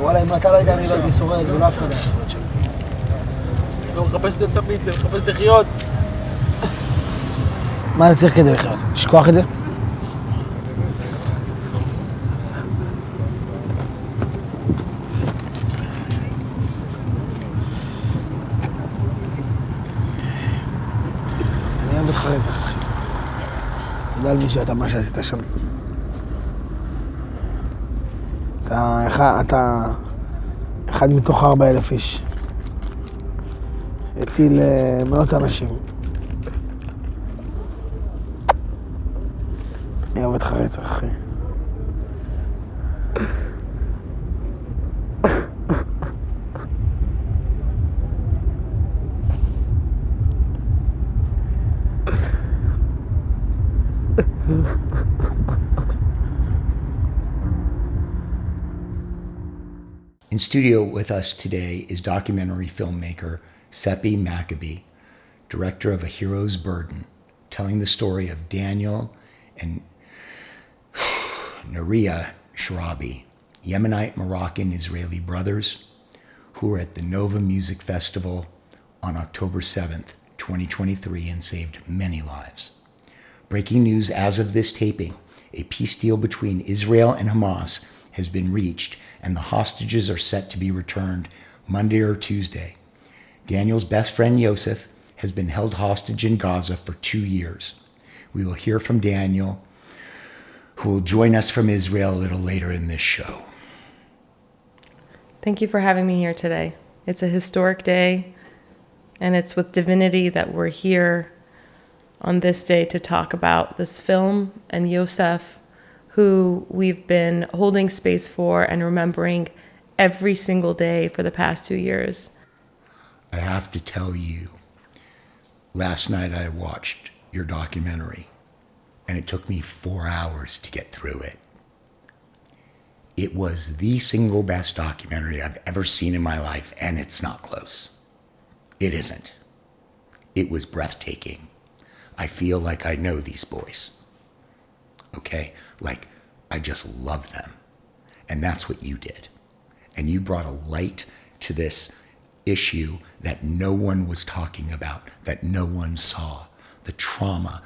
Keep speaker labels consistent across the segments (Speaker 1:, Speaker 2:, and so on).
Speaker 1: וואלה, אם אתה לא יודע, אני לא הייתי שורד, ולא אף אחד היה שורד שם.
Speaker 2: לא מחפש את הפיצה, מחפש לחיות.
Speaker 1: מה אתה צריך כדי לחיות? לשכוח את זה? אני אוהב אותך רצח, אחי. תודה על מי שאתה, מה שעשית שם. אתה אחד מתוך 4,000 איש. הציל מאות אנשים. אני אוהב אותך רצח, אחי.
Speaker 3: In studio with us today is documentary filmmaker Sepi Makabi, director of A Hero's Burden, telling the story of Daniel and Neriya Sharabi, Yemenite Moroccan-Israeli brothers who were at the Nova Music Festival on October 7th, 2023, and saved many lives. Breaking news as of this taping, a peace deal between Israel and Hamas has been reached, and the hostages are set to be returned Monday or Tuesday. Daniel's best friend Yosef has been held hostage in Gaza for 2 years. We will hear from Daniel, who will join us from Israel a little later in this show.
Speaker 4: Thank you for having me here today. It's a historic day, and it's with divinity that we're here on this day to talk about this film and Yosef, who we've been holding space for and remembering every single day for the past 2 years.
Speaker 3: I have to tell you, last night I watched your documentary, and it took me 4 hours to get through it. It was the single best documentary I've ever seen in my life, and it's not close. It isn't. It was breathtaking. I feel like I know these boys. Okay? Like, I just love them. And that's what you did. And you brought a light to this issue that no one was talking about, that no one saw. The trauma.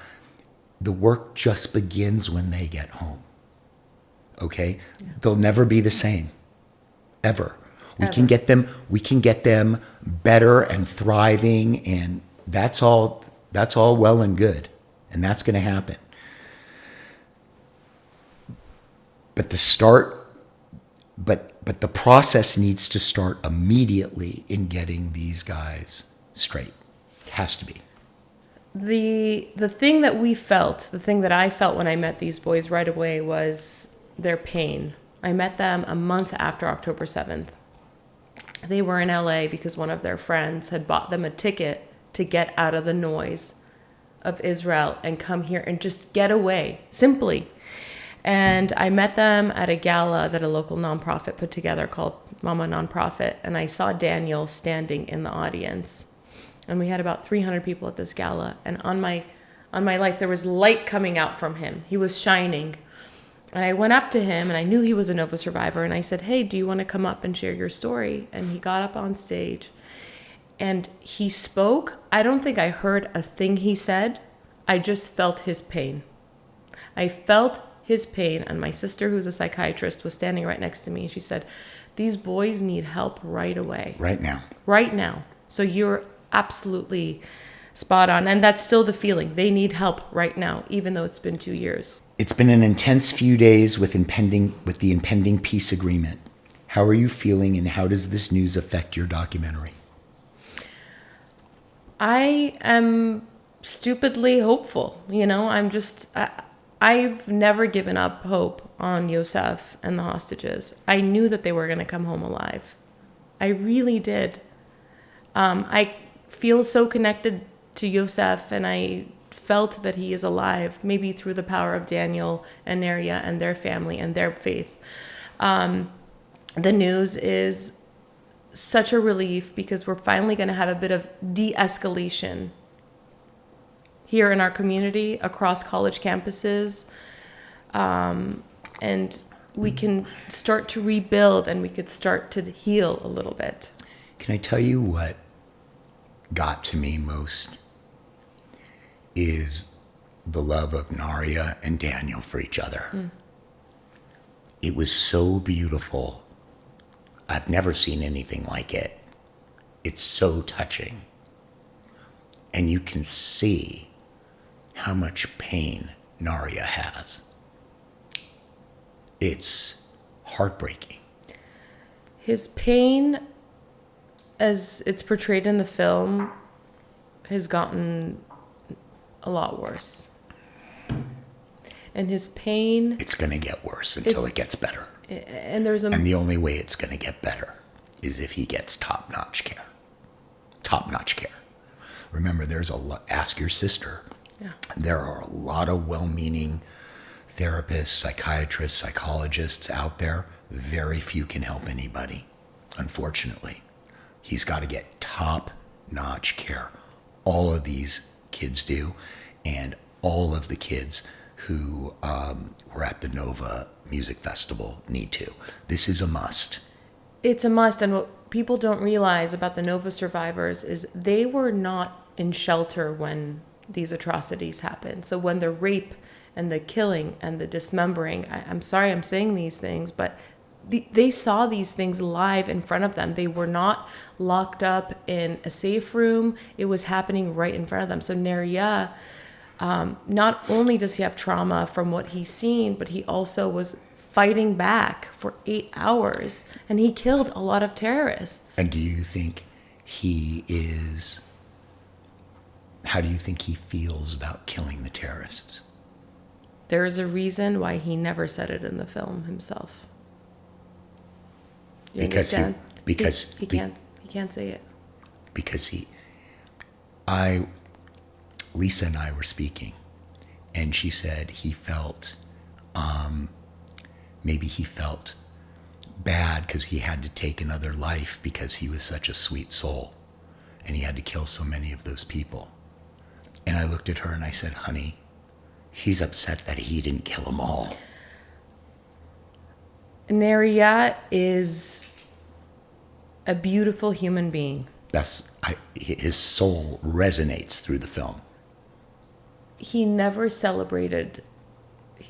Speaker 3: The work just begins when they get home. Okay? Yeah. They'll never be the same. Ever. We can get them better and thriving, and that's all well and good. And that's going to happen. But but the process needs to start immediately in getting these guys straight. It has to be.
Speaker 4: The thing that we felt, the thing that I felt when I met these boys right away was their pain. I met them a month after October 7th. They were in LA because one of their friends had bought them a ticket to get out of the noise of Israel and come here and just get away, simply. And I met them at a gala that a local nonprofit put together called Mama Nonprofit. And I saw Daniel standing in the audience. And we had about 300 people at this gala. And on my life, there was light coming out from him. He was shining. And I went up to him, and I knew he was a Nova survivor. And I said, hey, do you want to come up and share your story? And he got up on stage. And he spoke. I don't think I heard a thing he said. I just felt his pain. I felt his pain, and my sister, who's a psychiatrist, was standing right next to me, and she said, these boys need help right away.
Speaker 3: Right now.
Speaker 4: Right now. So you're absolutely spot on, and that's still the feeling. They need help right now, even though it's been 2 years.
Speaker 3: It's been an intense few days with the impending peace agreement. How are you feeling, and how does this news affect your documentary?
Speaker 4: I am stupidly hopeful. I've never given up hope on Yosef and the hostages. I knew that they were going to come home alive. I really did. I feel so connected to Yosef, and I felt that he is alive, maybe through the power of Daniel and Neria and their family and their faith. The news is such a relief because we're finally going to have a bit of de-escalation here in our community, across college campuses. And we can start to rebuild and we could start to heal a little bit.
Speaker 3: Can I tell you what got to me most is the love of Neriya and Daniel for each other. It was so beautiful. I've never seen anything like it. It's so touching. And you can see how much pain Neriya has. It's heartbreaking.
Speaker 4: His pain, as it's portrayed in the film, has gotten a lot worse. And his pain...
Speaker 3: It's going to get worse until it gets better.
Speaker 4: And there's
Speaker 3: And the only way it's going to get better is if he gets top-notch care. Top-notch care. Remember, there's a lot... Ask your sister.
Speaker 4: Yeah.
Speaker 3: There are a lot of well-meaning therapists, psychiatrists, psychologists out there. Very few can help anybody, unfortunately. He's got to get top-notch care. All of these kids do, and all of the kids who were at the Nova Music Festival need to. This is a must.
Speaker 4: It's a must, and what people don't realize about the Nova survivors is they were not in shelter when these atrocities happened. So when the rape and the killing and the dismembering, I'm sorry I'm saying these things, but they saw these things live in front of them. They were not locked up in a safe room. It was happening right in front of them. So Neria, not only does he have trauma from what he's seen, but he also was fighting back for 8 hours, and he killed a lot of terrorists.
Speaker 3: And do you think he is... How do you think he feels about killing the terrorists?
Speaker 4: There is a reason why he never said it in the film himself. You understand? He can't say it.
Speaker 3: Because Lisa and I were speaking, and she said he felt, maybe he felt bad because he had to take another life because he was such a sweet soul, and he had to kill so many of those people. And I looked at her and I said, honey, he's upset that he didn't kill them all.
Speaker 4: Neriya is a beautiful human being.
Speaker 3: His soul resonates through the film.
Speaker 4: He never celebrated.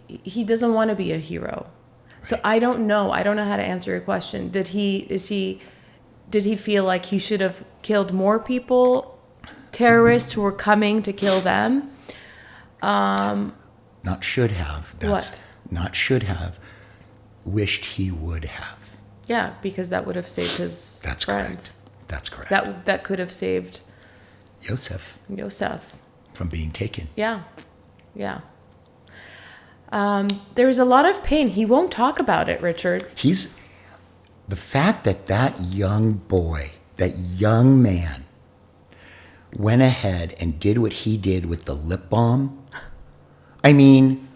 Speaker 4: He doesn't want to be a hero. Right. So I don't know how to answer your question. Did he feel like he should have killed more people, terrorists who were coming to kill them?
Speaker 3: Not should have.
Speaker 4: What?
Speaker 3: Not should have. Wished he would have.
Speaker 4: Yeah, because that would have saved his
Speaker 3: That's
Speaker 4: friends.
Speaker 3: Correct. That's correct.
Speaker 4: That could have saved
Speaker 3: Yosef from being taken.
Speaker 4: Yeah. There's a lot of pain. He won't talk about it, Richard.
Speaker 3: The fact that young boy, that young man, went ahead and did what he did with the lip balm. I mean,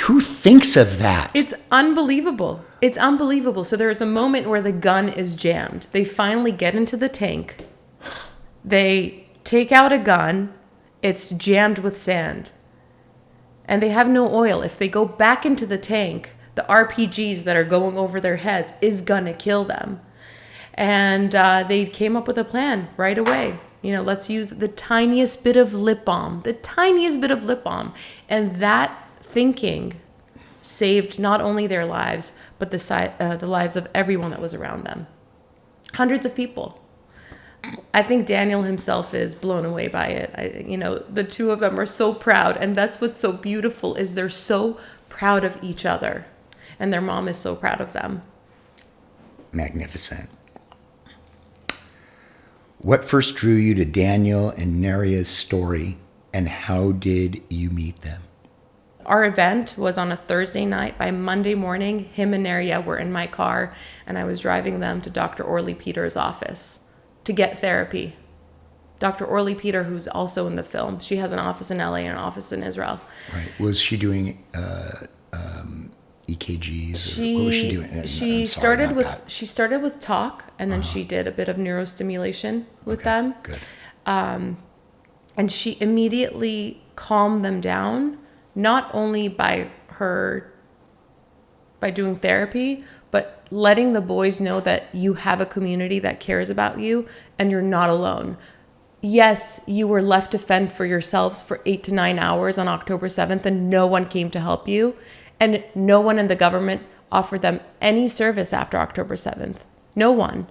Speaker 3: who thinks of that?
Speaker 4: It's unbelievable. It's unbelievable. So there is a moment where the gun is jammed. They finally get into the tank. They take out a gun. It's jammed with sand. And they have no oil. If they go back into the tank, the RPGs that are going over their heads is going to kill them. And they came up with a plan right away. Let's use the tiniest bit of lip balm. And that thinking saved not only their lives, but the lives of everyone that was around them. Hundreds of people. I think Daniel himself is blown away by it. The two of them are so proud. And that's what's so beautiful is they're so proud of each other. And their mom is so proud of them.
Speaker 3: Magnificent. What first drew you to Daniel and Neriya's story, and how did you meet them?
Speaker 4: Our event was on a Thursday night. By Monday morning, him and Neria were in my car, and I was driving them to Dr. Orly Peter's office to get therapy. Dr. Orly Peter, who's also in the film, she has an office in LA and an office in Israel.
Speaker 3: Right. Was she doing EKGs? What was she doing?
Speaker 4: She started with talk, and then she did a bit of neurostimulation with them.
Speaker 3: Good.
Speaker 4: And she immediately calmed them down, not only by her by doing therapy, but letting the boys know that you have a community that cares about you and you're not alone. Yes, you were left to fend for yourselves for 8 to 9 hours on October 7th and no one came to help you. And no one in the government offered them any service after October 7th. No one.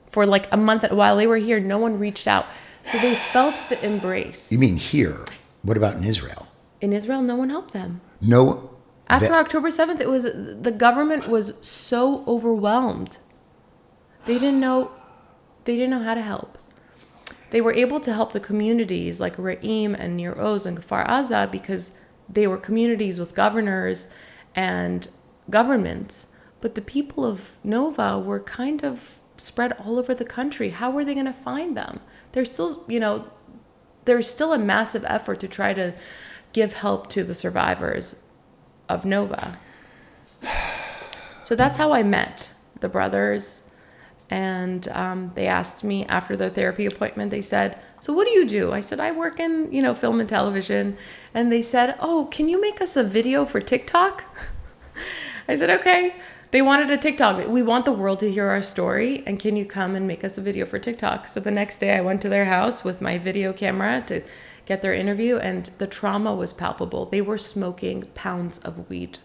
Speaker 4: For like a month while they were here, no one reached out. So they felt the embrace.
Speaker 3: You mean here? What about in Israel?
Speaker 4: In Israel, no one helped them.
Speaker 3: No.
Speaker 4: After October 7th, the government was so overwhelmed. They didn't know how to help. They were able to help the communities like Re'im and Nir Oz and Kfar Aza because they were communities with governors and governments. But the people of Nova were kind of spread all over the country. How were they going to find them? There's still, there's still a massive effort to try to give help to the survivors of Nova. So that's how I met the brothers. And they asked me after their therapy appointment, they said, so what do you do? I said, I work in, film and television. And they said, oh, can you make us a video for TikTok? I said, okay. They wanted a TikTok. We want the world to hear our story. And can you come and make us a video for TikTok? So the next day I went to their house with my video camera to get their interview. And the trauma was palpable. They were smoking pounds of weed.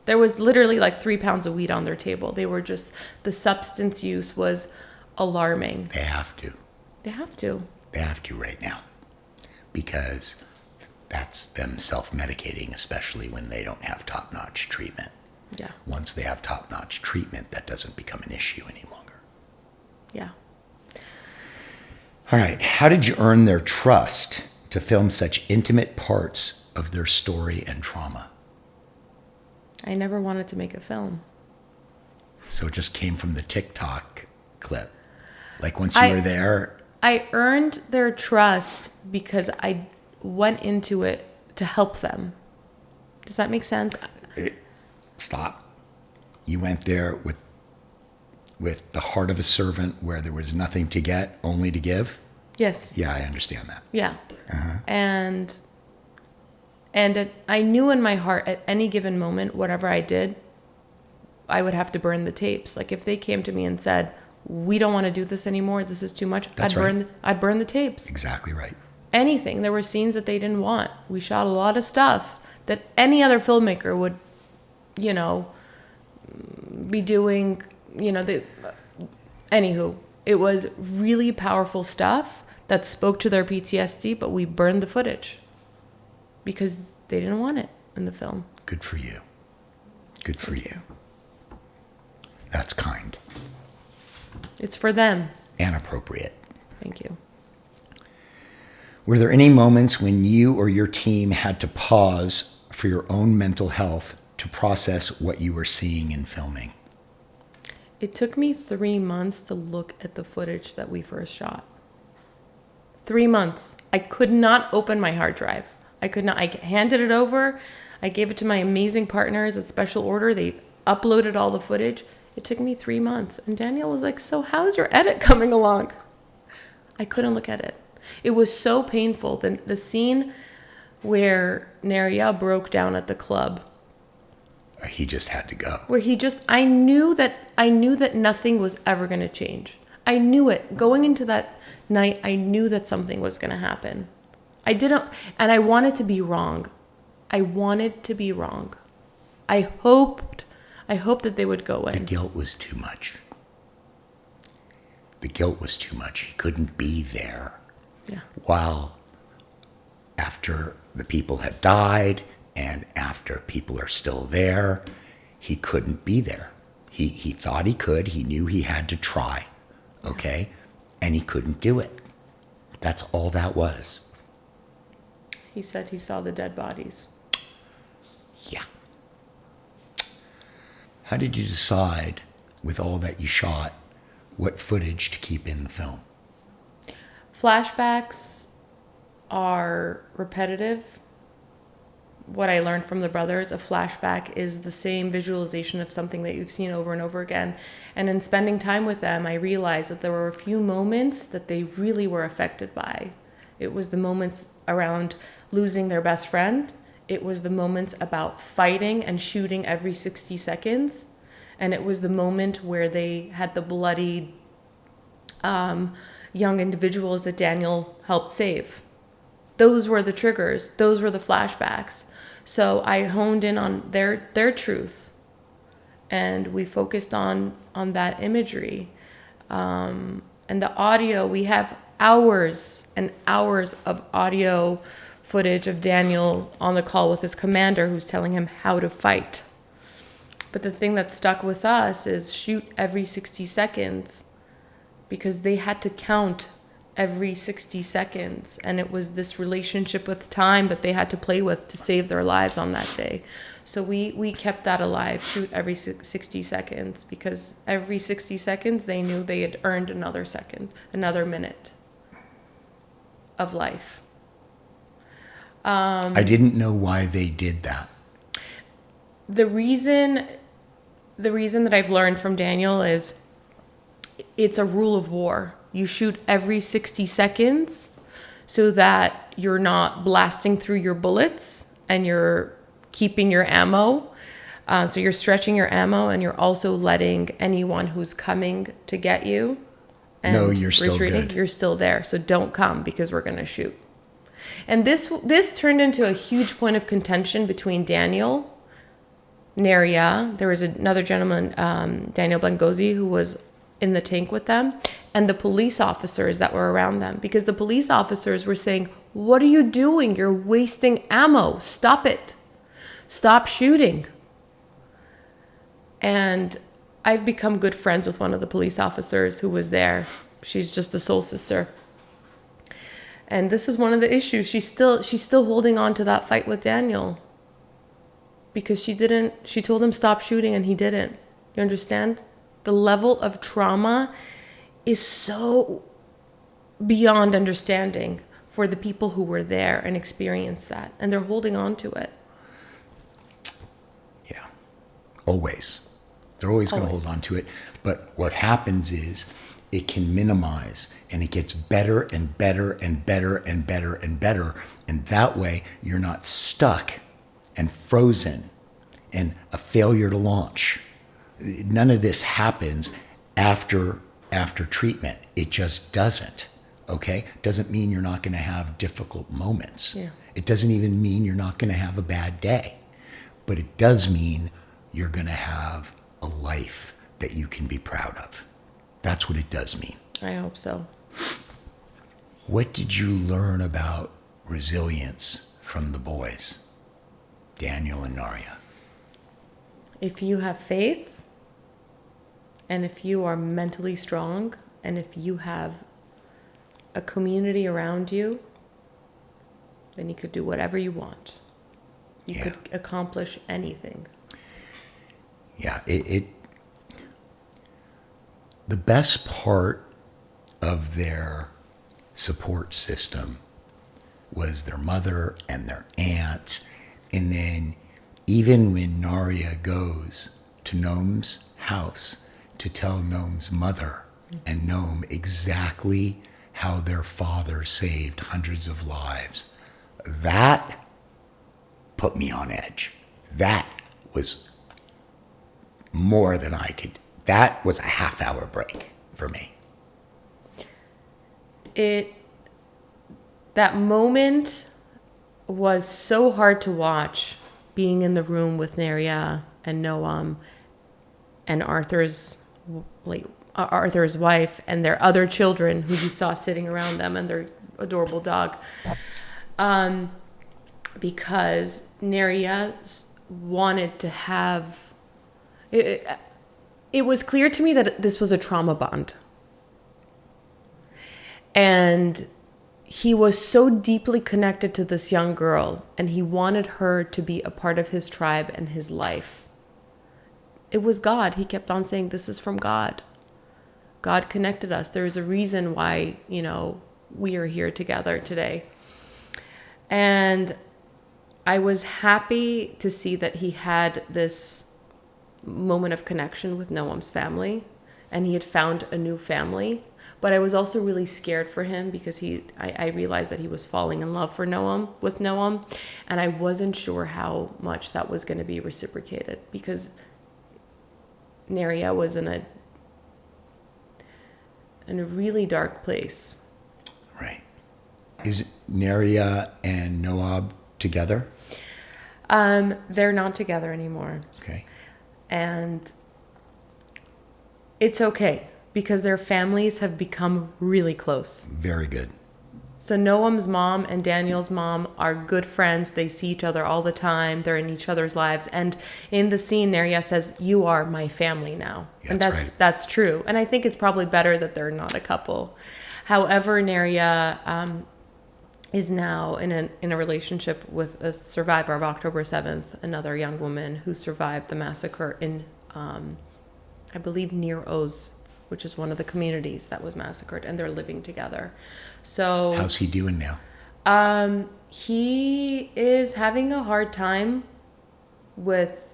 Speaker 4: There was literally like 3 pounds of weed on their table. They were just, the substance use was alarming.
Speaker 3: They have to.
Speaker 4: They have to.
Speaker 3: They have to right now. Because that's them self-medicating, especially when they don't have top-notch treatment.
Speaker 4: Yeah.
Speaker 3: Once they have top-notch treatment, that doesn't become an issue any longer.
Speaker 4: Yeah.
Speaker 3: All right. How did you earn their trust to film such intimate parts of their story and trauma?
Speaker 4: I never wanted to make a film.
Speaker 3: So it just came from the TikTok clip. Like once you were there.
Speaker 4: I earned their trust because I went into it to help them. Does that make sense?
Speaker 3: Stop. You went there with the heart of a servant where there was nothing to get, only to give?
Speaker 4: Yes.
Speaker 3: Yeah, I understand that.
Speaker 4: Yeah.
Speaker 3: Uh-huh.
Speaker 4: And I knew in my heart at any given moment, whatever I did, I would have to burn the tapes. Like if they came to me and said, we don't want to do this anymore, this is too much, I'd burn the tapes.
Speaker 3: Exactly right.
Speaker 4: Anything. There were scenes that they didn't want. We shot a lot of stuff that any other filmmaker would, be doing, anywho, it was really powerful stuff that spoke to their PTSD, but we burned the footage because they didn't want it in the film.
Speaker 3: Good for you. Good for you. That's kind.
Speaker 4: It's for them.
Speaker 3: And appropriate.
Speaker 4: Thank you.
Speaker 3: Were there any moments when you or your team had to pause for your own mental health to process what you were seeing in filming?
Speaker 4: It took me 3 months to look at the footage that we first shot. 3 months. I could not open my hard drive. I could not. I handed it over. I gave it to my amazing partners at Special Order. They uploaded all the footage. It took me 3 months. And Daniel was like, so how's your edit coming along? I couldn't look at it. It was so painful. The scene where Neria broke down at the club.
Speaker 3: He just had to go.
Speaker 4: Where I knew that nothing was ever going to change. I knew it. Going into that night, I knew that something was going to happen. And I wanted to be wrong. I wanted to be wrong. I hoped that they would go in.
Speaker 3: The guilt was too much. The guilt was too much. He couldn't be there.
Speaker 4: Yeah.
Speaker 3: While after the people had died and after people are still there, he couldn't be there. He thought he could. He knew he had to try. Okay? And he couldn't do it. That's all that was.
Speaker 4: He said he saw the dead bodies.
Speaker 3: Yeah. How did you decide, with all that you shot, what footage to keep in the film?
Speaker 4: Flashbacks are repetitive. What I learned from the brothers, a flashback is the same visualization of something that you've seen over and over again. And in spending time with them, I realized that there were a few moments that they really were affected by. It was the moments around losing their best friend. It was the moments about fighting and shooting every 60 seconds. And it was the moment where they had the bloodied young individuals that Daniel helped save. Those were the triggers. Those were the flashbacks. So I honed in on their truth. And we focused on that imagery. And the audio, we have hours and hours of audio footage of Daniel on the call with his commander who's telling him how to fight. But the thing that stuck with us is shoot every 60 seconds, because they had to count every 60 seconds. And it was this relationship with time that they had to play with to save their lives on that day. So we kept that alive, shoot every 60 seconds, because every 60 seconds they knew they had earned another second, another minute of life.
Speaker 3: I didn't know why they did that.
Speaker 4: The reason that I've learned from Daniel is it's a rule of war. You shoot every 60 seconds so that you're not blasting through your bullets and you're keeping your ammo. So you're stretching your ammo, and you're also letting anyone who's coming to get you and
Speaker 3: No, you're still
Speaker 4: retreating,
Speaker 3: good.
Speaker 4: you're still there. So don't come, because we're going to shoot. And this turned into a huge point of contention between Daniel, Neria, there was another gentleman, Daniel Bangozi, who was in the tank with them, and the police officers that were around them. Because the police officers were saying, "What are you doing? You're wasting ammo. Stop it. Stop shooting." And I've become good friends with one of the police officers who was there. She's just the soul sister. And this is one of the issues. She's still holding on to that fight with Daniel. Because she told him stop shooting and he didn't. You understand? The level of trauma is so beyond understanding for the people who were there and experienced that. And they're holding on to it.
Speaker 3: Yeah, always. They're always going to hold on to it. But what happens is it can minimize, and it gets better and better and better and better and better. And that way you're not stuck and frozen and a failure to launch. None of this happens after treatment. It just doesn't. Okay? Doesn't mean you're not going to have difficult moments.
Speaker 4: Yeah.
Speaker 3: It doesn't even mean you're not going to have a bad day. But it does mean you're going to have a life that you can be proud of. That's what it does mean.
Speaker 4: I hope so.
Speaker 3: What did you learn about resilience from the boys, Daniel and Neriya?
Speaker 4: If you have faith, and if you are mentally strong, and if you have a community around you, then you could do whatever you want. You could accomplish anything.
Speaker 3: Yeah, the best part of their support system was their mother and their aunt. And then even when Neriya goes to Noam's house to tell Noam's mother and Noam exactly how their father saved hundreds of lives, that put me on edge. That was more than I could. That was a half-hour break for me.
Speaker 4: That moment was so hard to watch, being in the room with Neria and Noam and Arthur's wife and their other children who you saw sitting around them and their adorable dog. Because Neria wanted to have... It was clear to me that this was a trauma bond. And he was so deeply connected to this young girl, and he wanted her to be a part of his tribe and his life. It was God. He kept on saying, this is from God. God connected us. There's a reason why, we are here together today. And I was happy to see that he had this moment of connection with Noam's family, and he had found a new family. But I was also really scared for him because I realized that he was falling in love with Noam, and I wasn't sure how much that was going to be reciprocated because Neria was in a really dark place.
Speaker 3: Right. Is Neria and Noam together?
Speaker 4: They're not together anymore.
Speaker 3: Okay.
Speaker 4: And it's okay because their families have become really close.
Speaker 3: Very good.
Speaker 4: So Noam's mom and Daniel's mom are good friends. They see each other all the time. They're in each other's lives. And in the scene, Neria says, "You are my family now."
Speaker 3: Yeah,
Speaker 4: and
Speaker 3: that's right.
Speaker 4: That's true. And I think it's probably better that they're not a couple. However, Neria is now in a relationship with a survivor of October 7th, another young woman who survived the massacre in, I believe, near Oz, which is one of the communities that was massacred, and they're living together. So
Speaker 3: How's he doing now?
Speaker 4: He is having a hard time with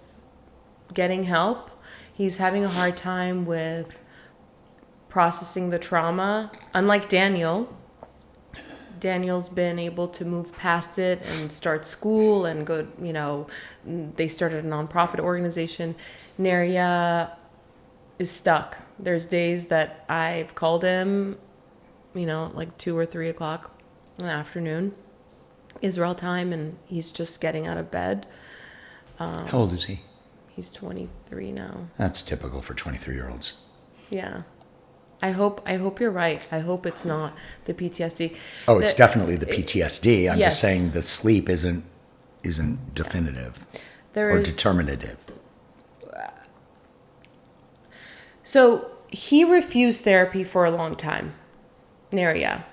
Speaker 4: getting help. He's having a hard time with processing the trauma. Unlike Daniel's been able to move past it and start school and go, they started a nonprofit organization. Neria is stuck. There's days that I've called him, like 2 or 3 o'clock in the afternoon, Israel time, and he's just getting out of bed.
Speaker 3: How old is he?
Speaker 4: He's 23 now.
Speaker 3: That's typical for 23-year-olds.
Speaker 4: Yeah. I hope you're right. I hope it's not the PTSD.
Speaker 3: Oh, it's definitely the PTSD. I'm
Speaker 4: yes.
Speaker 3: just saying the sleep isn't definitive or determinative.
Speaker 4: So he refused therapy for a long time, Neria.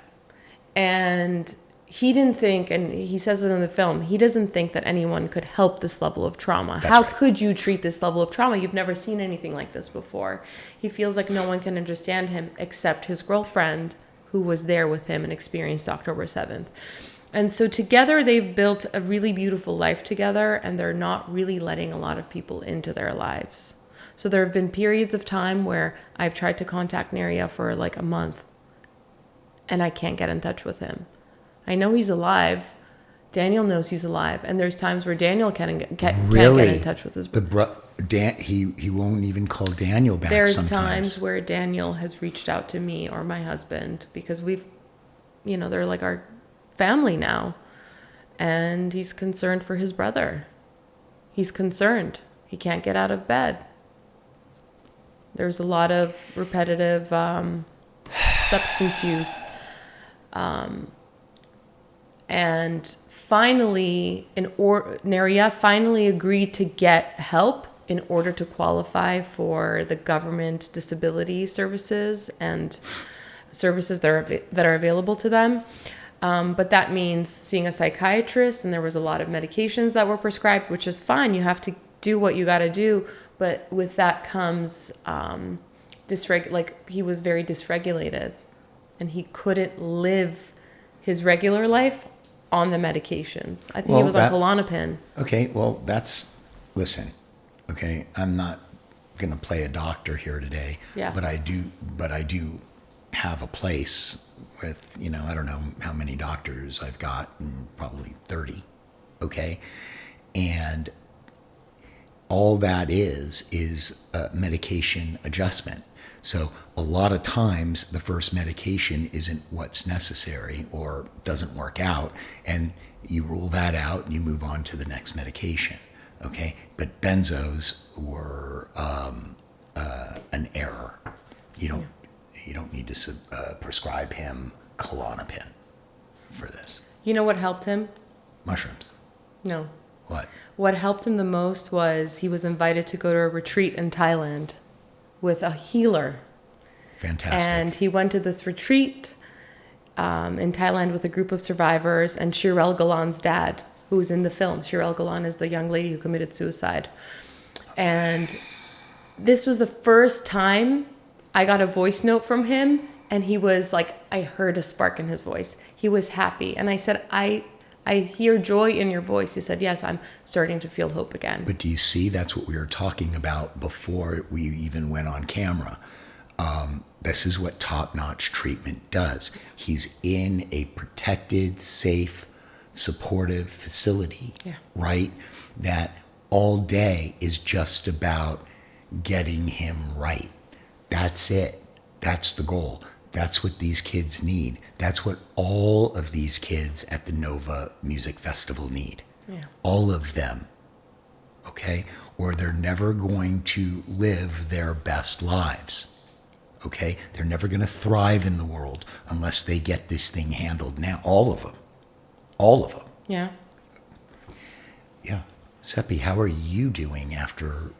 Speaker 4: And he didn't think, and he says it in the film, he doesn't think that anyone could help this level of trauma.
Speaker 3: That's
Speaker 4: How
Speaker 3: right.
Speaker 4: could you treat this level of trauma? You've never seen anything like this before. He feels like no one can understand him except his girlfriend who was there with him and experienced October 7th. And so together they've built a really beautiful life together, and they're not really letting a lot of people into their lives. So there have been periods of time where I've tried to contact Neria for like a month, and I can't get in touch with him. I know he's alive. Daniel knows he's alive, and there's times where Daniel can't get in touch with his brother.
Speaker 3: He won't even call Daniel back.
Speaker 4: There's
Speaker 3: sometimes.
Speaker 4: times where Daniel has reached out to me or my husband because they're like our family now, and he's concerned for his brother. He's concerned. He can't get out of bed. There's a lot of repetitive substance use. And finally, Neria finally agreed to get help in order to qualify for the government disability services and services that are available to them. But that means seeing a psychiatrist, and there was a lot of medications that were prescribed, which is fine. You have to do what you got to do. But with that comes he was very dysregulated, and he couldn't live his regular life on the medications. I think he was on Klonopin.
Speaker 3: Okay, well, listen, okay, I'm not going to play a doctor here today,
Speaker 4: Yeah.
Speaker 3: but I do have a place with, I don't know how many doctors I've got, probably 30, okay? And all that is medication adjustment. So a lot of times the first medication isn't what's necessary or doesn't work out, and you rule that out and you move on to the next medication, okay? But benzos were an error. You don't need to prescribe him Klonopin for this.
Speaker 4: You know what helped him?
Speaker 3: Mushrooms.
Speaker 4: No.
Speaker 3: What?
Speaker 4: What helped him the most was he was invited to go to a retreat in Thailand with a healer.
Speaker 3: Fantastic.
Speaker 4: And he went to this retreat in Thailand with a group of survivors, and Shirel Galan's dad, who was in the film. Shirel Galan is the young lady who committed suicide. And this was the first time I got a voice note from him, and he was like, I heard a spark in his voice. He was happy. And I said, I hear joy in your voice. He said, yes, I'm starting to feel hope again.
Speaker 3: But do you see, that's what we were talking about before we even went on camera. This is what top-notch treatment does. He's in a protected, safe, supportive facility, right? That all day is just about getting him right. That's it. That's the goal. That's what these kids need. That's what all of these kids at the Nova Music Festival need. Yeah. All of them. Okay? Or they're never going to live their best lives. Okay? They're never going to thrive in the world unless they get this thing handled now. All of them. All of them.
Speaker 4: Yeah.
Speaker 3: Yeah. Sepi, how are you doing after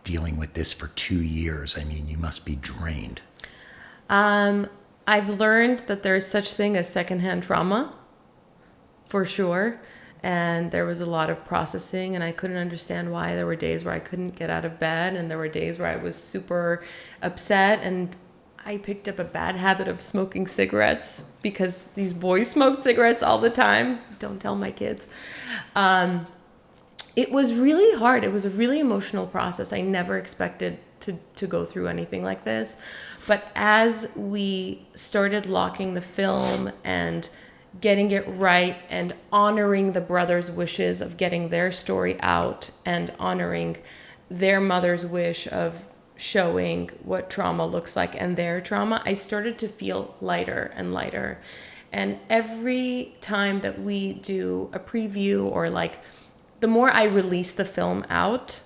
Speaker 3: dealing with this for 2 years? I mean, you must be drained.
Speaker 4: I've learned that there's such thing as secondhand trauma, for sure. And there was a lot of processing, and I couldn't understand why. There were days where I couldn't get out of bed, and there were days where I was super upset, and I picked up a bad habit of smoking cigarettes because these boys smoked cigarettes all the time. Don't tell my kids. It was really hard. It was a really emotional process. I never expected to go through anything like this. But as we started locking the film and getting it right and honoring the brothers' wishes of getting their story out and honoring their mother's wish of showing what trauma looks like and their trauma, I started to feel lighter and lighter. And every time that we do a preview or the more I release the film out,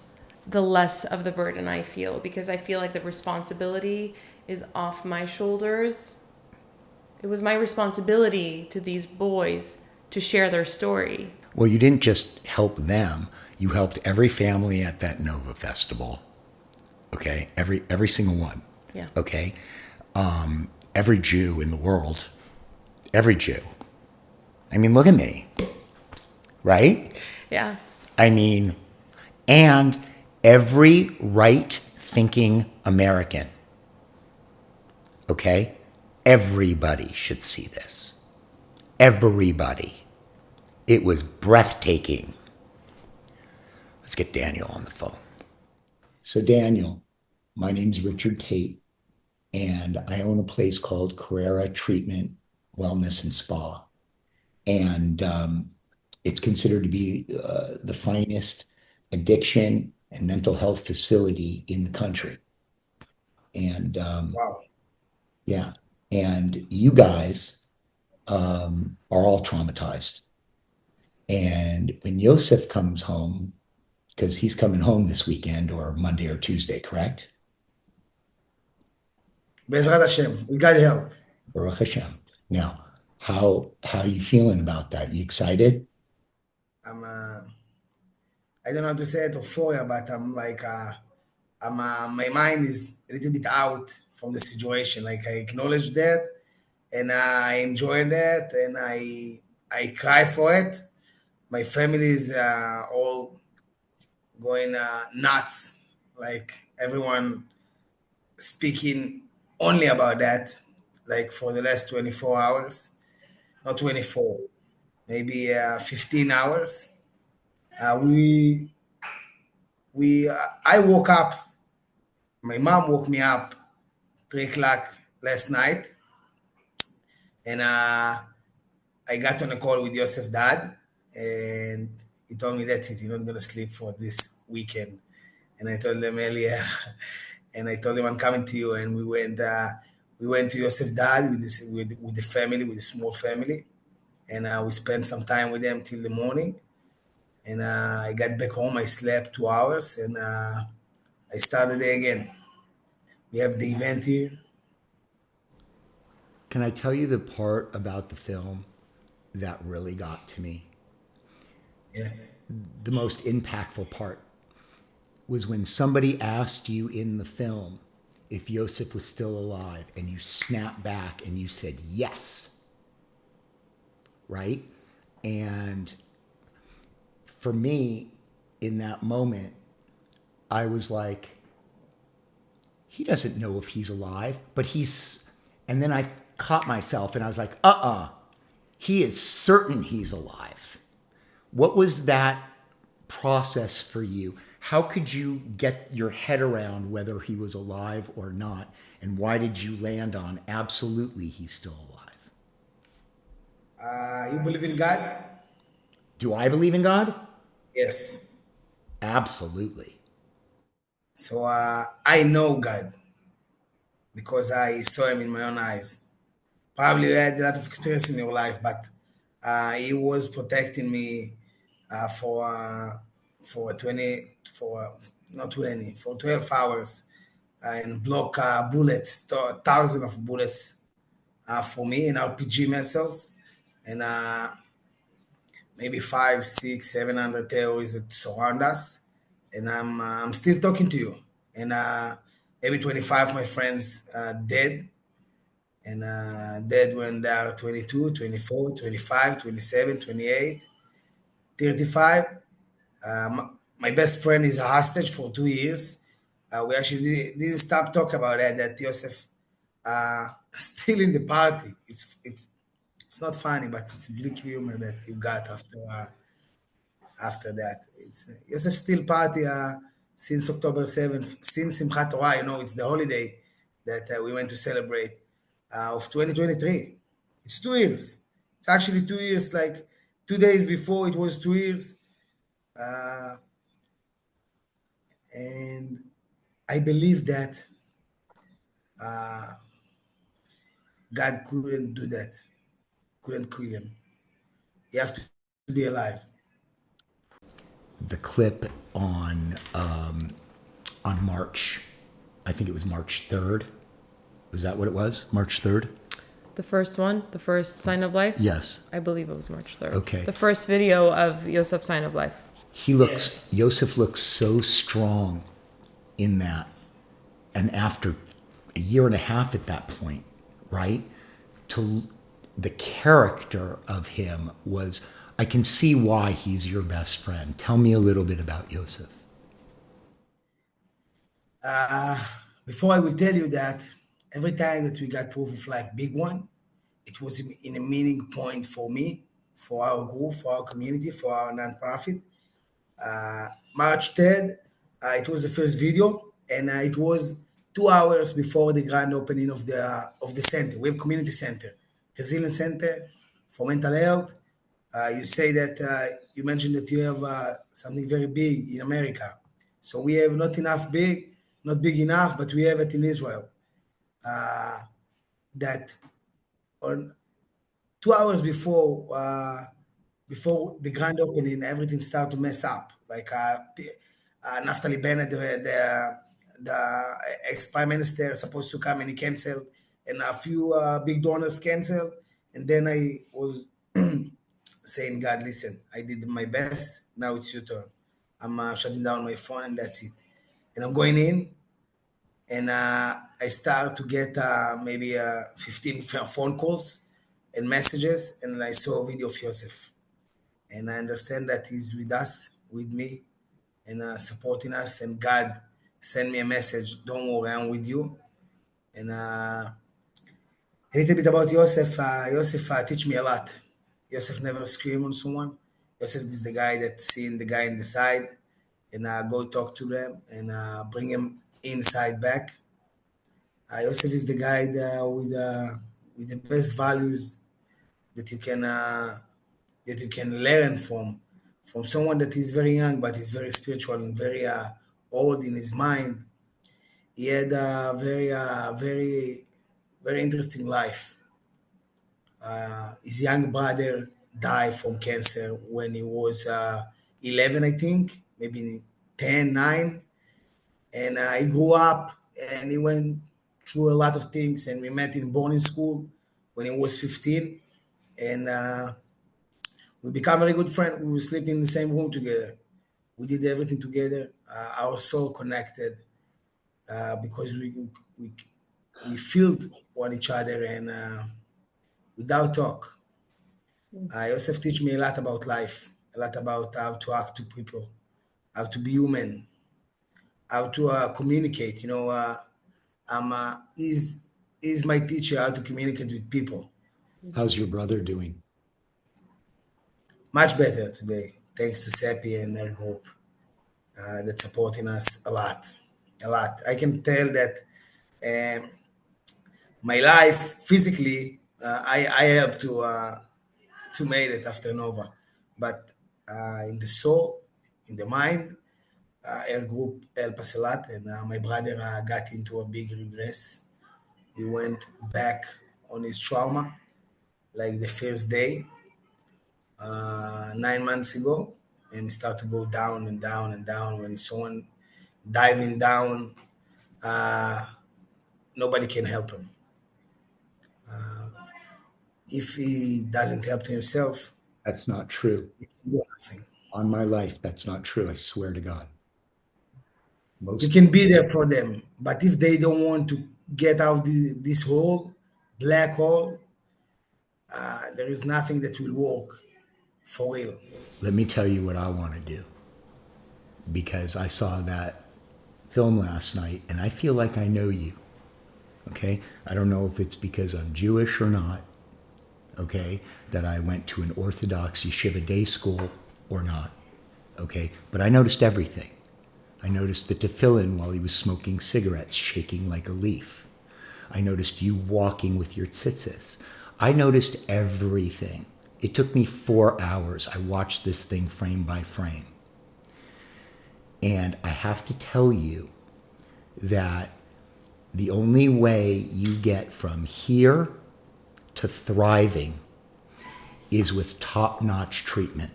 Speaker 4: the less of the burden I feel, because I feel like the responsibility is off my shoulders. It was my responsibility to these boys to share their story.
Speaker 3: Well, you didn't just help them. You helped every family at that Nova Festival. Okay? Every single one.
Speaker 4: Yeah.
Speaker 3: Okay? Every Jew in the world. Every Jew. I mean, look at me. Right?
Speaker 4: Yeah.
Speaker 3: I mean, and every right-thinking American. Okay? Everybody should see this. Everybody. It was breathtaking. Let's get Daniel on the phone. So Daniel, my name's Richard Taite, and I own a place called Carrera Treatment, Wellness and Spa. And it's considered to be the finest addiction and mental health facility in the country. And
Speaker 1: Wow.
Speaker 3: yeah, and you guys are all traumatized. And when Yosef comes home, because he's coming home this weekend or Monday or Tuesday, correct?
Speaker 1: Bezrat Hashem, we got help.
Speaker 3: Baruch Hashem. Now, how are you feeling about that? You excited?
Speaker 1: I don't know how to say it, euphoria, but my mind is a little bit out from the situation. Like, I acknowledge that, and I enjoy that, and I cry for it. My family is all going nuts. Like, everyone speaking only about that, like, for the last 24 hours. Not 24, maybe 15 hours. I woke up. My mom woke me up 3 o'clock last night, and I got on a call with Yosef dad, and he told me that's it. You're not gonna sleep for this weekend. And I told him earlier, and I told him I'm coming to you. And we went to Yosef dad with the family, with the small family, and we spent some time with them till the morning. And I got back home. I slept 2 hours, and I started there again. We have the event here.
Speaker 3: Can I tell you the part about the film that really got to me?
Speaker 1: Yeah.
Speaker 3: The most impactful part was when somebody asked you in the film if Yosef was still alive, and you snapped back and you said yes. Right? And for me, in that moment, I was like, he doesn't know if he's alive, but he's, and then I caught myself and I was like, he is certain he's alive. What was that process for you? How could you get your head around whether he was alive or not? And why did you land on absolutely he's still alive?
Speaker 1: You believe in God?
Speaker 3: Do I believe in God?
Speaker 1: Yes.
Speaker 3: Absolutely.
Speaker 1: So I know God because I saw him in my own eyes. Probably you had a lot of experience in your life, but he was protecting me for 20 for not 20 for 12 hours and block bullets, thousands of bullets for me in RPG missiles, and maybe 5, 6, 700 terrorists that surround us, and I'm still talking to you, and maybe 25 of my friends dead, and dead when they are 22, 24, 25, 27, 28, 35. My best friend is a hostage for 2 years. We actually didn't stop talking about that Yosef still in the party. It's not funny, but it's bleak humor that you got after that. It's Yosef still party since October 7th, since Simchat Torah. It's the holiday that we went to celebrate of 2023. It's 2 years. It's actually 2 years. Like 2 days before, it was 2 years, uh, and I believe that God couldn't do that. Couldn't kill him. You have to be alive.
Speaker 3: The clip on March, I think it was March 3rd. Was that what it was? March 3rd?
Speaker 4: The first one, the first Sign of Life?
Speaker 3: Yes.
Speaker 4: I believe it was March 3rd.
Speaker 3: Okay.
Speaker 4: The first video of Yosef Sign of Life.
Speaker 3: Yosef looks so strong in that. And after a year and a half at that point, right? The character of him was, I can see why he's your best friend. Tell me a little bit about Yosef.
Speaker 1: Before I will tell you that, every time that we got Proof of Life, big one, it was in a meaning point for me, for our group, for our community, for our nonprofit. March 3rd, it was the first video, and it was 2 hours before the grand opening of the center. We have community center, resilience center for mental health. You say that you mentioned that you have something very big in America. So we have not big enough, but we have it in Israel. That on 2 hours before the grand opening, everything started to mess up. Like Naftali Bennett, the ex-prime minister, supposed to come and he canceled, and a few big donors canceled. And then I was saying, God, listen, I did my best. Now it's your turn. I'm shutting down my phone, and that's it. And I'm going in, and I start to get maybe 15 phone calls and messages, and I saw a video of Yosef. And I understand that he's with us, with me, and supporting us. And God sent me a message, don't worry, I'm with you. And a little bit about Yosef. Yosef teach me a lot. Yosef never scream on someone. Yosef is the guy that seeing the guy in the side and go talk to them and bring him inside back. Yosef is the guy with the best values that you can learn from someone that is very young but is very spiritual and very old in his mind. He had a very very interesting life. His young brother died from cancer when he was 11, I think, maybe 10, 9. And he grew up and he went through a lot of things. And we met in boarding school when he was 15. And we became very good friends. We were sleeping in the same room together. We did everything together. Our soul connected because we felt one each other and without talk. Yosef teach me a lot about life, a lot about how to act to people, how to be human, how to communicate. He's my teacher how to communicate with people.
Speaker 3: How's your brother doing?
Speaker 1: Much better today, thanks to Sepi and their group that's supporting us a lot. I can tell that my life physically, I helped to make it after Nova, but in the soul, in the mind, our group helped us a lot, and my brother got into a big regress. He went back on his trauma, like the first day, 9 months ago, and start to go down and down and down. When someone diving down, uh, nobody can help him. If he doesn't help himself,
Speaker 3: That's not true.
Speaker 1: he can do nothing.
Speaker 3: On my life, that's not true. I swear to God.
Speaker 1: You
Speaker 3: Most
Speaker 1: can be there for them, but if they don't want to get out this hole, black hole, there is nothing that will work for real.
Speaker 3: Let me tell you what I want to do, because I saw that film last night and I feel like I know you. Okay? I don't know if it's because I'm Jewish or not, okay, that I went to an Orthodox yeshiva day school or not, okay? But I noticed everything. I noticed the tefillin while he was smoking cigarettes, shaking like a leaf. I noticed you walking with your tzitzis. I noticed everything. It took me 4 hours. I watched this thing frame by frame. And I have to tell you that the only way you get from here to thriving is with top-notch treatment.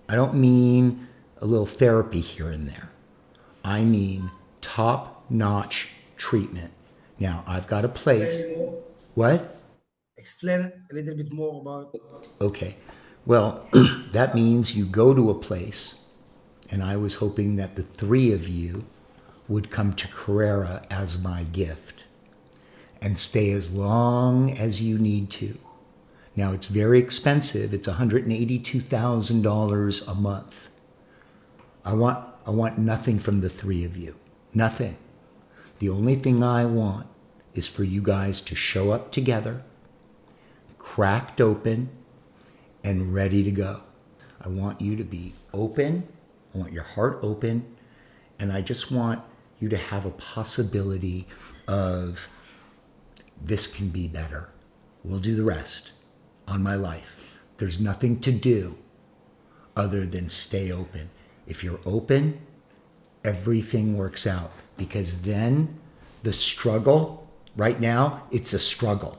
Speaker 3: I don't mean a little therapy here and there. I mean top-notch treatment. Now, I've got a place. What?
Speaker 1: Explain a little bit more about.
Speaker 3: Okay. Well, that means you go to a place, and I was hoping that the three of you would come to Carrera as my gift and stay as long as you need to. Now, it's very expensive. It's $182,000 a month. I want nothing from the three of you. Nothing. The only thing I want is for you guys to show up together, cracked open, and ready to go. I want you to be open. I want your heart open. And I just want you to have a possibility of this can be better. We'll do the rest on my life. There's nothing to do other than stay open. If you're open, everything works out, because then the struggle, right now, it's a struggle.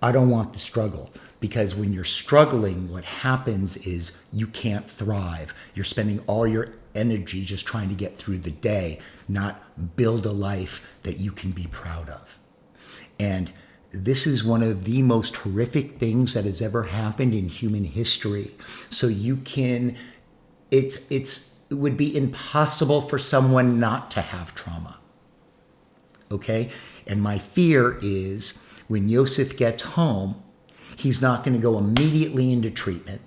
Speaker 3: I don't want the struggle, because when you're struggling, what happens is you can't thrive. You're spending all your energy just trying to get through the day, not build a life that you can be proud of. And this is one of the most horrific things that has ever happened in human history. So you can, it would be impossible for someone not to have trauma. Okay? And my fear is when Yosef gets home, he's not going to go immediately into treatment,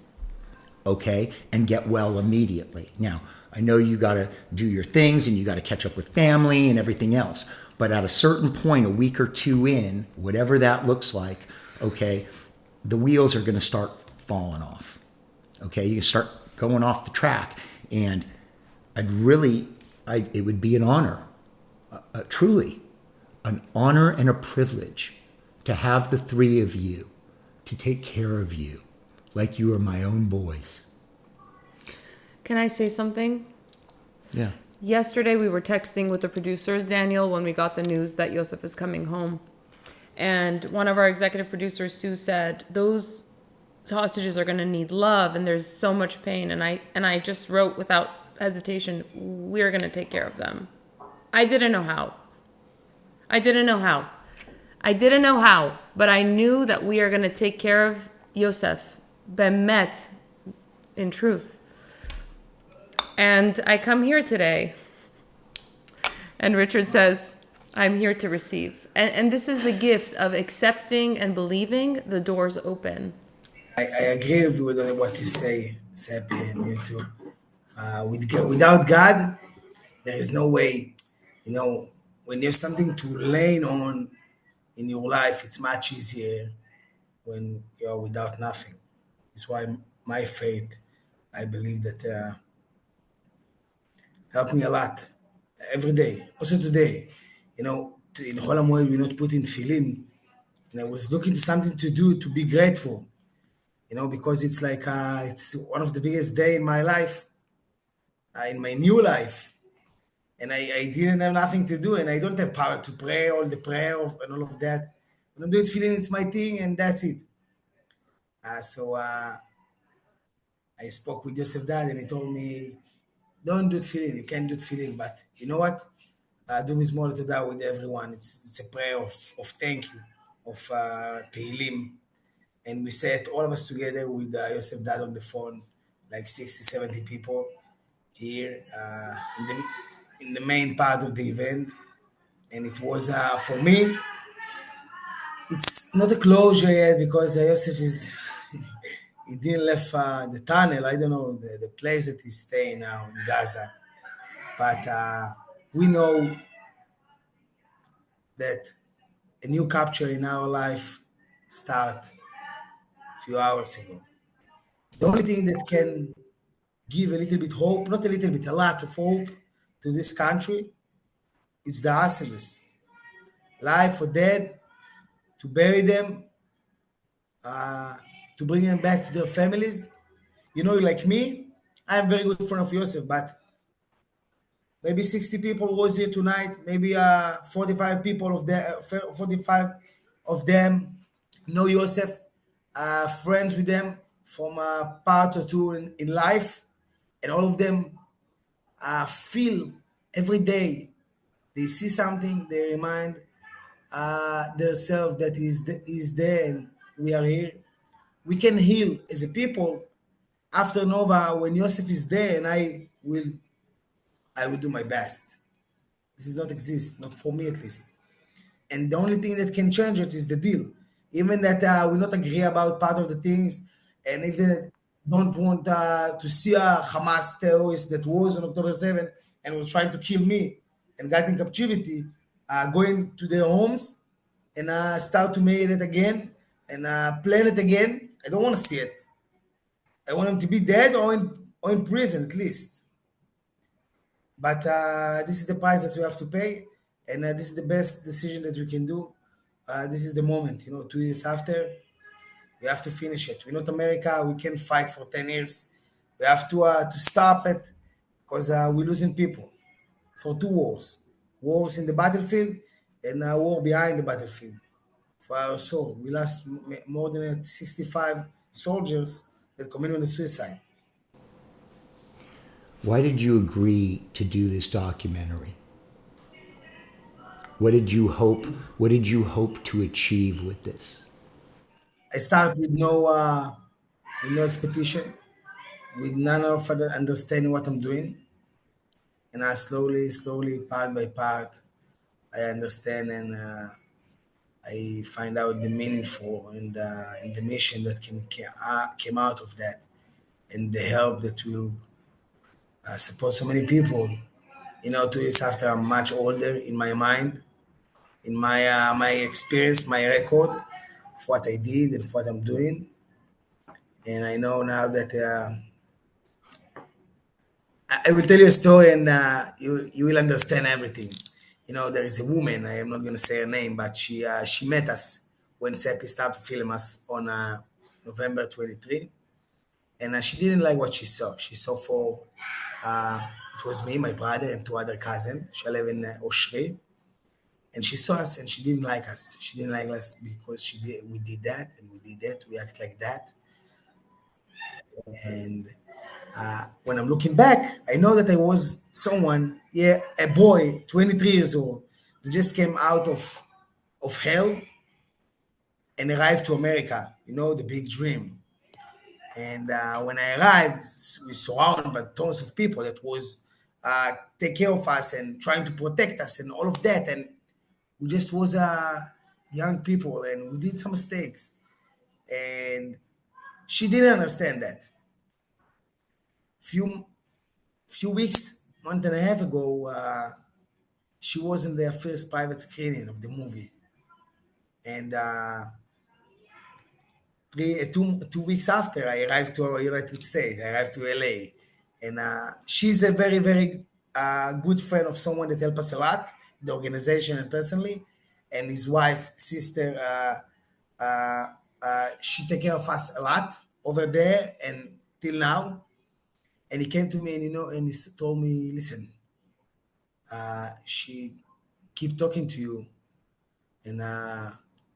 Speaker 3: okay, and get well immediately. Now, I know you got to do your things and you got to catch up with family and everything else. But at a certain point, a week or two in, whatever that looks like, okay, the wheels are going to start falling off. Okay, you start going off the track. And it would be an honor, truly, an honor and a privilege to have the three of you to take care of you like you are my own boys.
Speaker 4: Can I say something?
Speaker 3: Yeah.
Speaker 4: Yesterday we were texting with the producers, Daniel, when we got the news that Yosef is coming home. And one of our executive producers, Sue, said, those hostages are going to need love and there's so much pain. And I just wrote without hesitation, we're going to take care of them. I didn't know how, but I knew that we are going to take care of Yosef, bemet, in truth. And I come here today, and Richard says, I'm here to receive. And this is the gift of accepting and believing the doors open.
Speaker 1: I agree with what you say, Sepi, and you too. Without God, there is no way. When there's something to lean on in your life, it's much easier when you're without nothing. It's why my faith, I believe that helped me a lot every day. Also today, in Chol HaMoed we're not putting tefillin, and I was looking to something to do to be grateful, because it's like it's one of the biggest day in my life, in my new life, and I didn't have nothing to do, and I don't have power to pray all the prayer and all of that. When I'm doing tefillin, it's my thing, and that's it. So I spoke with Yosef Dad, and he told me, "Don't do tefillin. You can't do tefillin, but you know what? Do mizmor todah with everyone. It's a prayer of thank you, of Tehillim." And we sat all of us together with Yosef Dad on the phone, like 60, 70 people here in the main part of the event. And it was, for me, it's not a closure yet because Yosef is, he didn't left the tunnel. I don't know, the place that he's staying now in Gaza. But we know that a new chapter in our life start a few hours ago. The only thing that can give a little bit hope, not a little bit, a lot of hope to this country, is the hostages. Life or dead, to bury them, to bring them back to their families. Like me, I'm a very good friend of Yosef, but maybe 60 people was here tonight, maybe 45 people of the 45 of them know Yosef, friends with them from a part or two in life, and all of them feel every day they see something, they remind themselves that is there and we are here. We can heal as a people after Nova when Yosef is there, and I will do my best. This does not exist, not for me at least. And the only thing that can change it is the deal. Even that we not agree about part of the things, and if they don't want to see a Hamas terrorist that was on October 7th and was trying to kill me and got in captivity, going to their homes and start to make it again and plan it again, I don't want to see it. I want them to be dead or in prison at least. But this is the price that we have to pay, and this is the best decision that we can do. This is the moment, 2 years after, we have to finish it. We're not America. We can't fight for 10 years. We have to stop it because we're losing people for two wars. Wars in the battlefield and a war behind the battlefield for our soul. We lost more than 65 soldiers that committed on suicide.
Speaker 3: Why did you agree to do this documentary? What did you hope to achieve with this?
Speaker 1: I start with no expectation, with none of understanding what I'm doing, and I slowly, part by part, I understand and I find out the meaningful and the mission that came out of that, and the help that will support so many people. 2 years after, I'm much older in my mind, in my experience, my record of what I did and what I'm doing, and I know now that I will tell you a story, and you will understand everything. There is a woman. I am not going to say her name, but she met us when Sepi started to film us on November 23, and she didn't like what she saw. She saw it was me, my brother, and two other cousins. She live in Oshri, and she saw us, and she didn't like us. She didn't like us because we did that, and we did that. We act like that, and when I'm looking back, I know that I was someone, a boy, 23 years old, that just came out of hell and arrived to America, the big dream. And when I arrived, we surrounded by tons of people that was take care of us and trying to protect us and all of that. And we just was young people and we did some mistakes. And she didn't understand that. Few weeks, month and a half ago, she was in their first private screening of the movie, and 2 weeks after, I arrived to United States. I arrived to LA, and she's a very, very good friend of someone that helped us a lot the organization and personally, and his wife, sister, she take care of us a lot over there and till now. And he came to me and and he told me, listen, she keep talking to you, and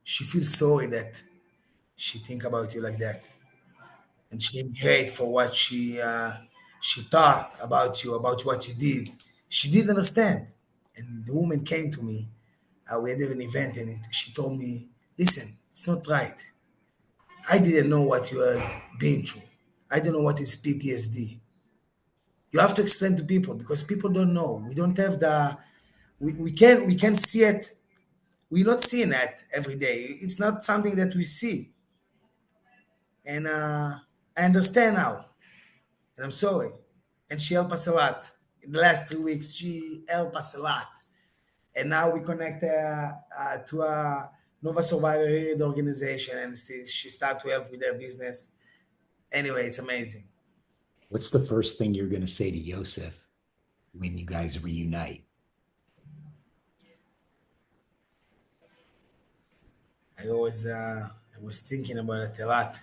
Speaker 1: she feels sorry that she think about you like that, and she great for what she thought about you, about what you did. She didn't understand, and the woman came to me. We had an event, and she told me, "Listen, it's not right. I didn't know what you had been through. I don't know what is PTSD. You have to explain to people because people don't know. We don't have the we can see it. We're not seeing that every day. It's not something that we see, and I understand now, and I'm sorry." And she helped us a lot. In the last 3 weeks, she helped us a lot. And now we connect to a Nova Survivor Reunite organization, and she start to help with their business. Anyway, it's amazing.
Speaker 3: What's the first thing you're going to say to Yosef when you guys reunite?
Speaker 1: I was thinking about it a lot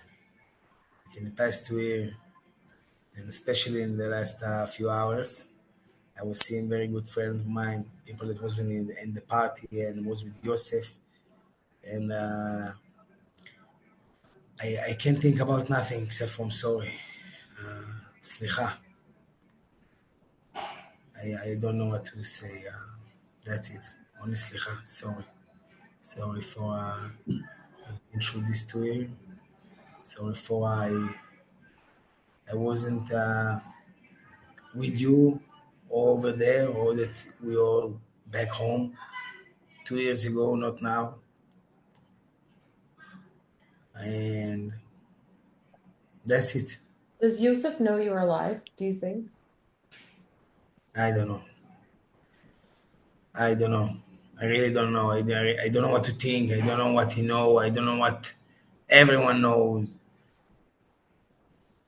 Speaker 1: in the past 2 years, and especially in the last few hours. I was seeing very good friends of mine, people that was in the party and was with Yosef, and I can't think about nothing except from sorry. Slicha. I don't know what to say. That's it. Only slicha. Sorry. Sorry for intro this to you. Sorry for I wasn't with you over there, or that we all back home 2 years ago, not now. And that's it.
Speaker 4: Does Yosef know you're alive, do you think?
Speaker 1: I don't know. I don't know. I really don't know. I don't know what to think. I don't know what he know. I don't know what everyone knows.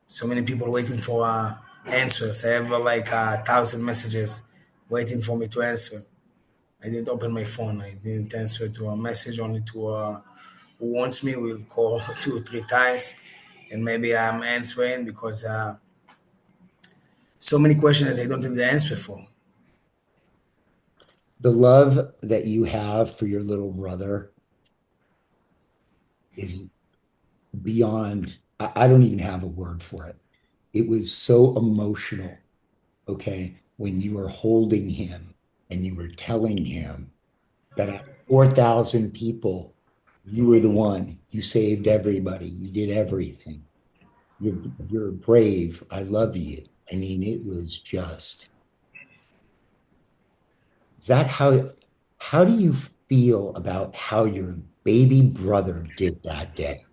Speaker 1: So many people waiting for answers. I have like 1,000 messages waiting for me to answer. I didn't open my phone. I didn't answer to a message. Only to who wants me will call 2 or 3 times, and maybe I'm answering because so many questions that I don't have the answer for.
Speaker 3: The love that you have for your little brother is beyond, I don't even have a word for it. It was so emotional, okay, when you were holding him and you were telling him that out of 4,000 people, you were the one. You saved everybody. You did everything. You're brave. I love you. I mean, it was just, is that how do you feel about how your baby brother did that day?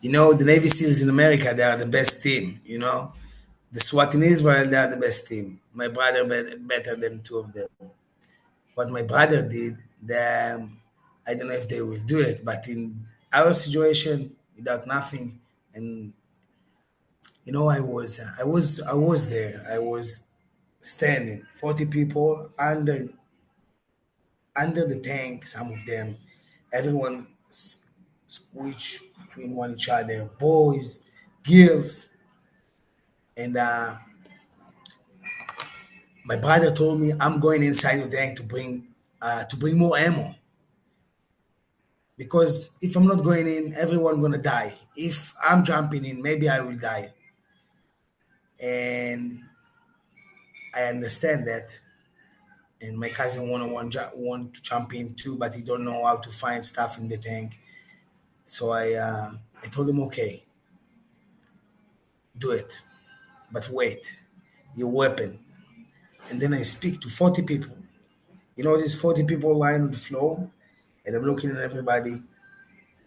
Speaker 1: The Navy SEALs in America, they are the best team. The SWAT in Israel, they are the best team. My brother better than two of them. What my brother did, I don't know if they will do it, but in our situation, without nothing, and I was there. I was standing, 40 people under the tank. Some of them, everyone switch between one each other, boys, girls, and my brother told me I'm going inside the tank to bring more ammo, because if I'm not going in, everyone gonna die. If I'm jumping in, maybe I will die, and I understand that. And my cousin want to jump in too, but he don't know how to find stuff in the tank. So I told him, okay, do it, but wait, your weapon. And then I speak to 40 people. These 40 people lying on the floor, and I'm looking at everybody.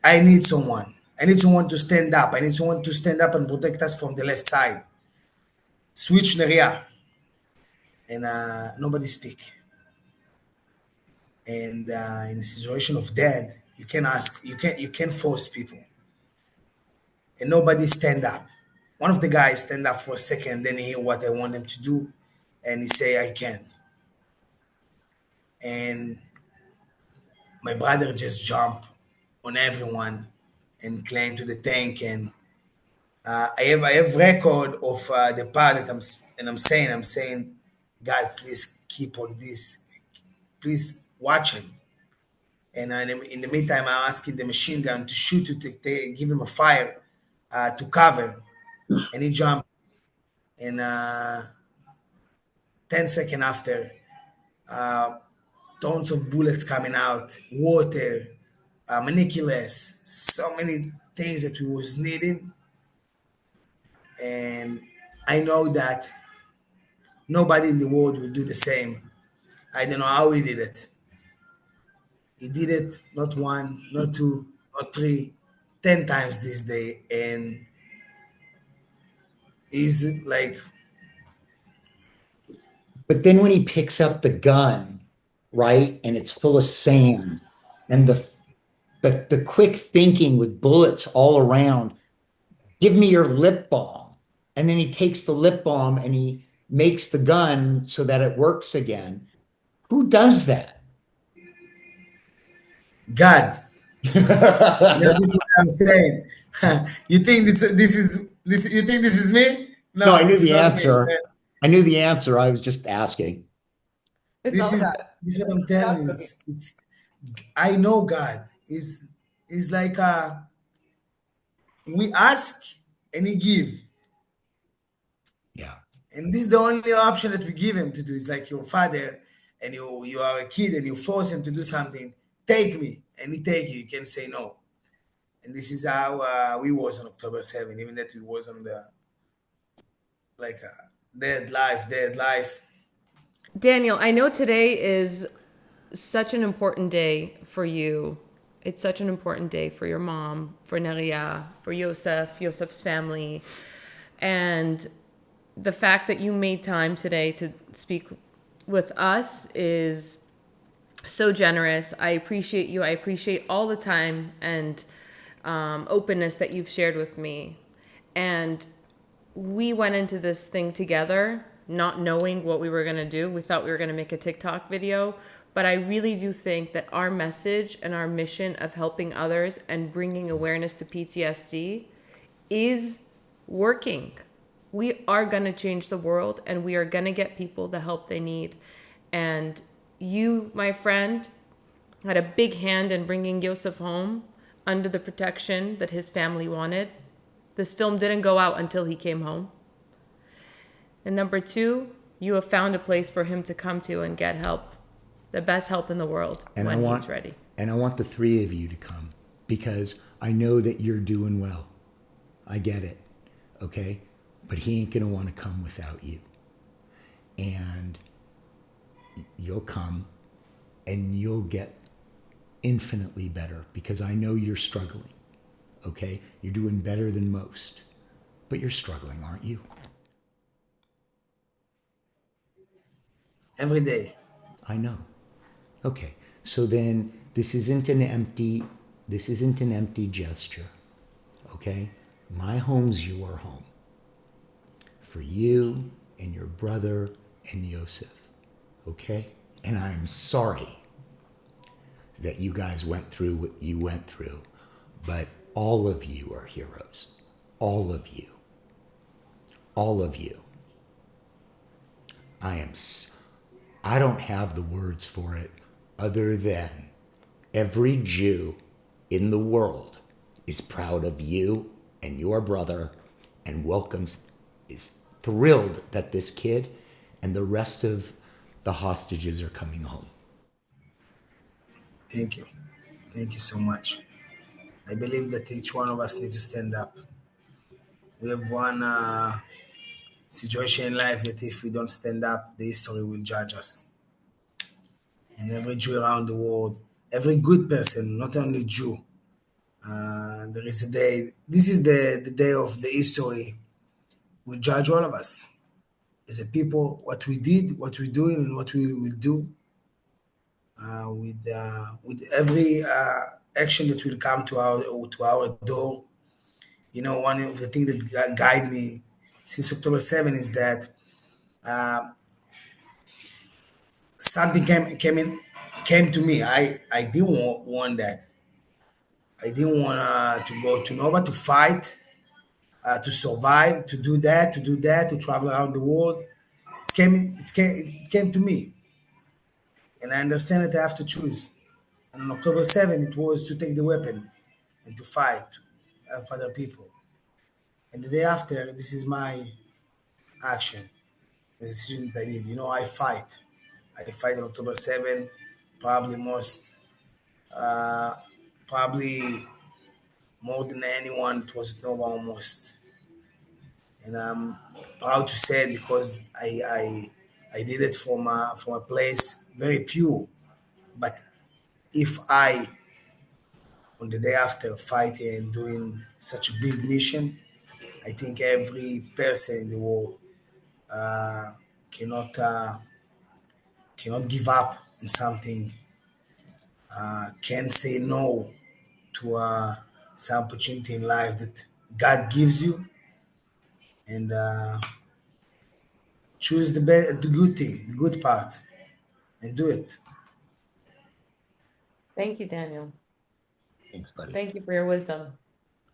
Speaker 1: I need someone. I need someone to stand up. I need someone to stand up and protect us from the left side. Switch Neria. And nobody speak. And in a situation of death, you can force people. And nobody stand up. One of the guys stand up for a second, then he hear what I want them to do, and he say, I can't. And my brother just jump on everyone and climb to the tank. And I have record of the part that I'm saying, God, please keep on this, please watch him. And in the meantime, I'm asking the machine gun to shoot to give him a fire to cover, and he jumped. And 10 seconds after, uh, tons of bullets coming out, water, maniculus, so many things that we was needing. And I know that nobody in the world will do the same. I don't know how he did it. He did it not one, not two, not three, 10 times this day. And he's like,
Speaker 3: But then when he picks up the gun, right, and it's full of sand, and the quick thinking with bullets all around, give me your lip balm. And then he takes the lip balm and he makes the gun so that it works again. Who does that?
Speaker 1: God. This is what I'm saying. You think this? You think this is me?
Speaker 3: No,
Speaker 1: No,
Speaker 3: I knew
Speaker 1: this is
Speaker 3: the
Speaker 1: not me.
Speaker 3: answer. I knew the answer. I was just asking.
Speaker 4: It's
Speaker 1: This
Speaker 4: all
Speaker 1: is
Speaker 4: God.
Speaker 1: this is what I'm telling you. It's I know God is like we ask and He give,
Speaker 3: Yeah.
Speaker 1: and this is the only option that we give Him to do. It's like your father, and you are a kid and you force him to do something. Take me, and He take you. You can say no. And this is how we was on October 7, even that we was on the like dead life.
Speaker 4: Daniel, I know today is such an important day for you. It's such an important day for your mom, for Neria, for Yosef, Yosef's family. And the fact that you made time today to speak with us is so generous. I appreciate you. I appreciate all the time and openness that you've shared with me. And we went into this thing together, not knowing what we were going to do. We thought we were going to make a TikTok video. But I really do think that our message and our mission of helping others and bringing awareness to PTSD is working. We are going to change the world, and we are going to get people the help they need. And you, my friend, had a big hand in bringing Yosef home under the protection that his family wanted. This film didn't go out until he came home. And number two, you have found a place for him to come to and get help. The best help in the world
Speaker 3: And
Speaker 4: when he's ready.
Speaker 3: And I want the three of you to come because I know that you're doing well. I get it. Okay? But he ain't going to want to come without you. And you'll come and you'll get infinitely better because I know you're struggling. Okay? You're doing better than most. But you're struggling, aren't you?
Speaker 1: Every day.
Speaker 3: I know. Okay. So then this isn't an empty gesture. Okay? My home's your home. For you and your brother and Yosef. Okay? And I'm sorry that you guys went through what you went through. But all of you are heroes. All of you. All of you. I don't have the words for it other than every Jew in the world is proud of you and your brother and is thrilled that this kid and the rest of the hostages are coming home.
Speaker 1: Thank you. Thank you so much. I believe that each one of us needs to stand up. We have one situation in life that if we don't stand up, the history will judge us. And every Jew around the world, every good person, not only Jew, there is a day, this is the day of the history, will judge all of us. As a people, what we did, what we're doing, and what we will do with every action that will come to our door. You know, one of the things that guide me since October 7 is that something came to me. I didn't want that. I didn't want to go to Nova to fight, to survive, to do that, to travel around the world. It came to me, and I understand that I have to choose. And on October 7th, it was to take the weapon and to fight, to help other people. And the day after, this is my action, the decision that I did. You know, I fight. I fight on October 7th, probably uh, probably more than anyone. It was Nova almost, and I'm proud to say it because I did it from a place very pure. But if I on the day after fighting and doing such a big mission, I think every person in the world uh, cannot cannot give up on something, can say no to some opportunity in life that God gives you, and choose the good thing, the good part, and do it.
Speaker 4: Thank you, Daniel.
Speaker 3: Thanks, buddy.
Speaker 4: Thank you for your wisdom.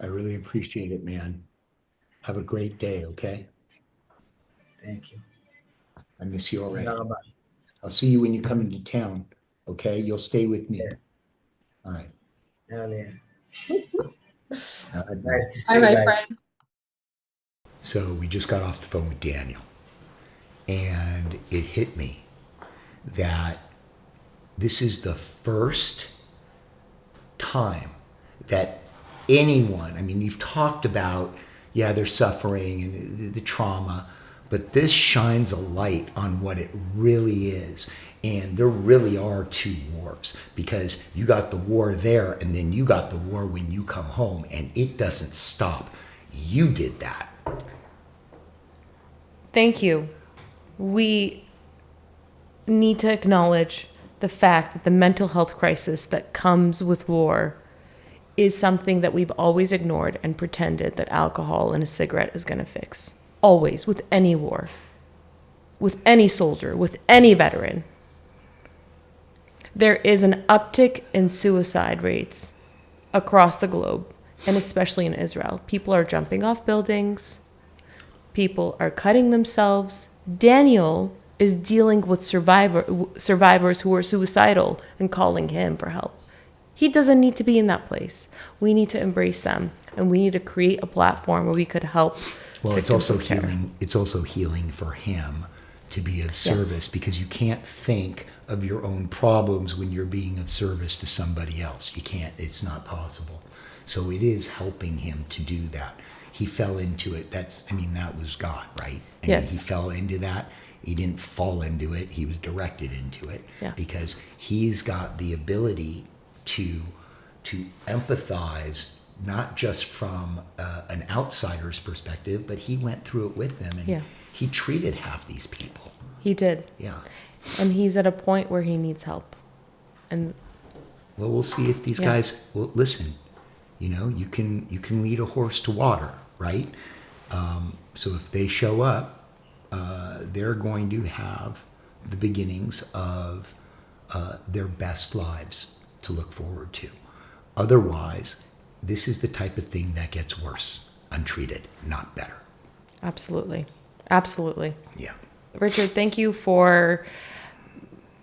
Speaker 3: I really appreciate it, man. Have a great day, okay?
Speaker 1: Thank you.
Speaker 3: I miss you already.
Speaker 1: Thank
Speaker 3: I'll see you when you come into town, okay? You'll stay with me.
Speaker 1: Yes.
Speaker 3: All right.
Speaker 1: Earlier.
Speaker 3: All right.
Speaker 1: Nice to see
Speaker 4: Hi,
Speaker 1: you
Speaker 4: my
Speaker 1: guys.
Speaker 4: friend.
Speaker 3: So we just got off the phone with Daniel, and it hit me that this is the first time that anyone, I mean, you've talked about, yeah, they're suffering and the trauma, but this shines a light on what it really is. And there really are two wars, because you got the war there and then you got the war when you come home, and it doesn't stop. You did that.
Speaker 4: Thank you. We need to acknowledge the fact that the mental health crisis that comes with war is something that we've always ignored and pretended that alcohol and a cigarette is going to fix. Always, with any war, with any soldier, with any veteran. There is an uptick in suicide rates across the globe, and especially in Israel. People are jumping off buildings. People are cutting themselves. Daniel is dealing with survivors who are suicidal and calling him for help. He doesn't need to be in that place. We need to embrace them, and we need to create a platform where we could help.
Speaker 3: Well, it's
Speaker 4: victims
Speaker 3: also
Speaker 4: of terror.
Speaker 3: healing. It's also healing for him to be of service, because you can't think of your own problems when you're being of service to somebody else. You can't. It's not possible. So it is helping him to do that. He fell into it. That was God, right? I
Speaker 4: Yes.
Speaker 3: mean, he fell into that. He didn't fall into it. He was directed into it,
Speaker 4: Yeah.
Speaker 3: because he's got the ability to empathize, not just from an outsider's perspective, but he went through it with them, and
Speaker 4: Yeah.
Speaker 3: he treated half these people.
Speaker 4: He did.
Speaker 3: Yeah.
Speaker 4: And he's at a point where he needs help. And
Speaker 3: Well, we'll see if these
Speaker 4: Yeah.
Speaker 3: guys will listen. You know, you can lead a horse to water, right? So if they show up, they're going to have the beginnings of their best lives to look forward to. Otherwise, this is the type of thing that gets worse, untreated, not better.
Speaker 4: absolutely. Absolutely.
Speaker 3: Yeah.
Speaker 4: Richard, thank you for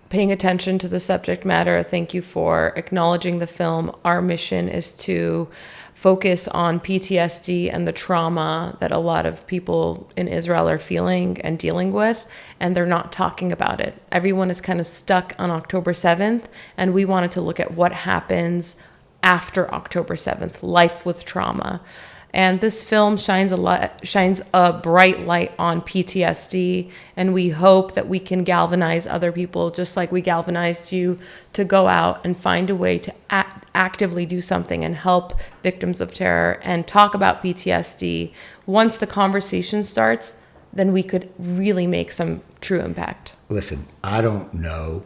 Speaker 4: paying attention to the subject matter. Thank you for acknowledging the film. Our mission is to focus on PTSD and the trauma that a lot of people in Israel are feeling and dealing with, and they're not talking about it. Everyone is kind of stuck on October 7th, and we wanted to look at what happens after October 7th, life with trauma. And this film shines a bright light on PTSD, and we hope that we can galvanize other people, just like we galvanized you, to go out and find a way to actively do something and help victims of terror and talk about PTSD. Once the conversation starts, then we could really make some true impact.
Speaker 3: Listen, I don't know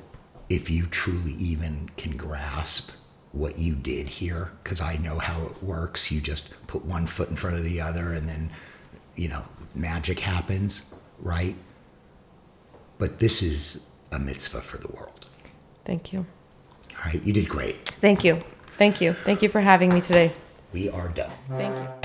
Speaker 3: if you truly even can grasp what you did here, because I know how it works. You just put one foot in front of the other, and then, magic happens, right? But this is a mitzvah for the world.
Speaker 4: Thank you.
Speaker 3: All right, you did great.
Speaker 4: Thank you. Thank you. Thank you for having me today.
Speaker 3: We are done.
Speaker 4: Thank you.